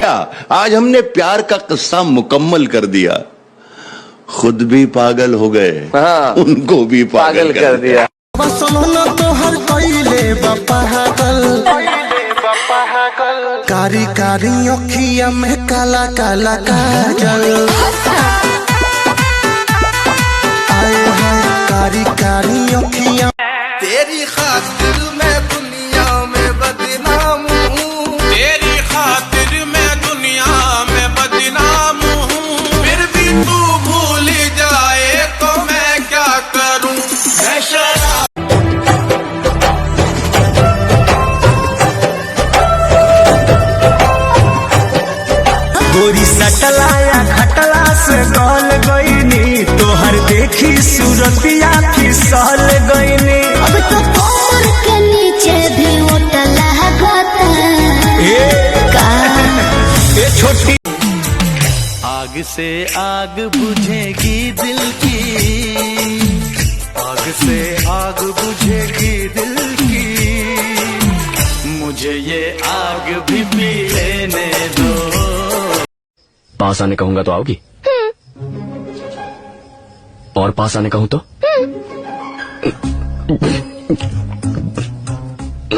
क्या, आज हमने प्यार का किस्सा मुकम्मल कर दिया। खुद भी पागल हो गए, हाँ, उनको भी पागल कर दिया। कारी कारी अखिया में काला काला काजल, आए हाय कारी कारी अखिया। तेरी खातिर मैं दुनिया में बदनाम हूँ, तेरी खातिर मैं दुनिया में बदनाम हूँ। फिर भी तू भूल जाए तो मैं क्या करूँ। मैं शराब गोरी सटलाया खटला से गल गईनी, तोहर देखी सूरतिया फिसल गईनी। अब तो कमर के नीचे भी उठला ए छोटी। आग से आग बुझेगी दिल की, आग से आग बुझेगी दिल की, मुझे ये आग भी पी लेने दो। पास आने कहूंगा तो आओगी? और पास आने कहूं तो?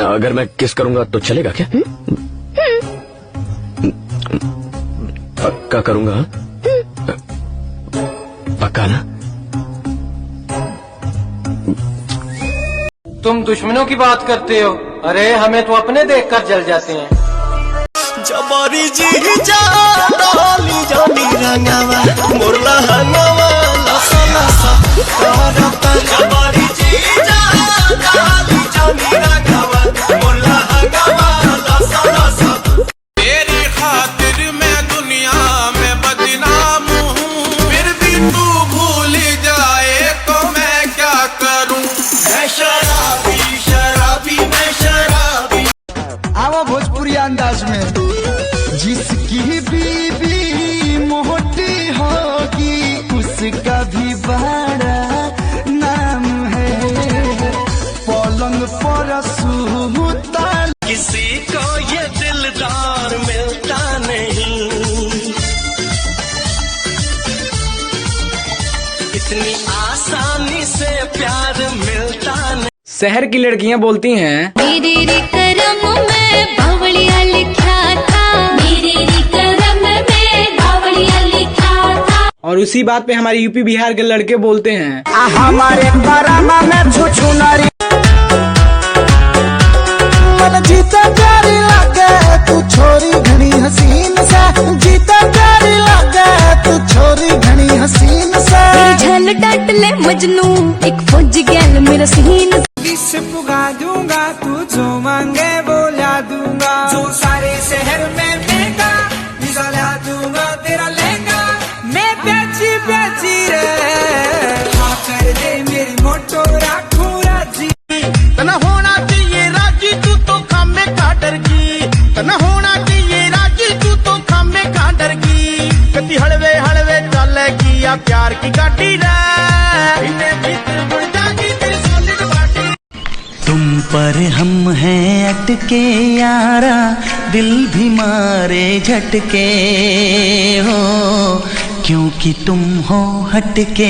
अगर मैं किस करूंगा तो चलेगा क्या? पक्का करूंगा? पक्का ना? तुम दुश्मनों की बात करते हो, अरे हमें तो अपने देखकर जल जाते हैं। जबारी जी जा डाली जानी रंगावा मुरला हंगावा लसा लसा करता। जबारी जी जा डाली जानी रंगावा मुरला हंगावा लसा लसा। तेरी खातिर मैं दुनिया में बदनाम हूँ। फिर भी तू भूल जाए तो मैं क्या करूँ। मैं शराबी शराबी मैं शराबी। आवा भोजपुरी अंदाज में। जिसकी बीबी मोटी होगी उसका भी बड़ा नाम है, पलंग पर सूता। किसी को ये दिलदार मिलता नहीं, इतनी आसानी से प्यार मिलता नहीं। शहर की लड़कियां बोलती हैं मेरे रे करम में बावड़िया लिखा था, मेरे रे करम में बावड़िया लिखा था। और उसी बात पे हमारे यूपी बिहार के लड़के बोलते हैं हमारे बरामा में छुछुनारी। मन जीता प्यारी लगे तू छोरी घनी हसीन से, जीता प्यारी लगे तू छोरी घनी हसीन से। झल डाट ले मजनू एक फौज गैल मेरा सीन। से पुगा दूंगा तू जो मांगे वो ला दूंगा, जो सारे शहर में महंगा निकाला दूंगा तेरा लहंगा। मैं बेची बेची रे कर दे मेरी मोटो राखू राजी। तना होना चाहिए राजी तू तो खामे का डर की, तना होना चाहिए राजी तू तो खामे का डर की। कति हलवे हलवे चलेगी या प्यार की गाड़ी रे, तुम पर हम हैं अटके यारा, दिल भी मारे झटके हो, क्योंकि तुम हो हटके।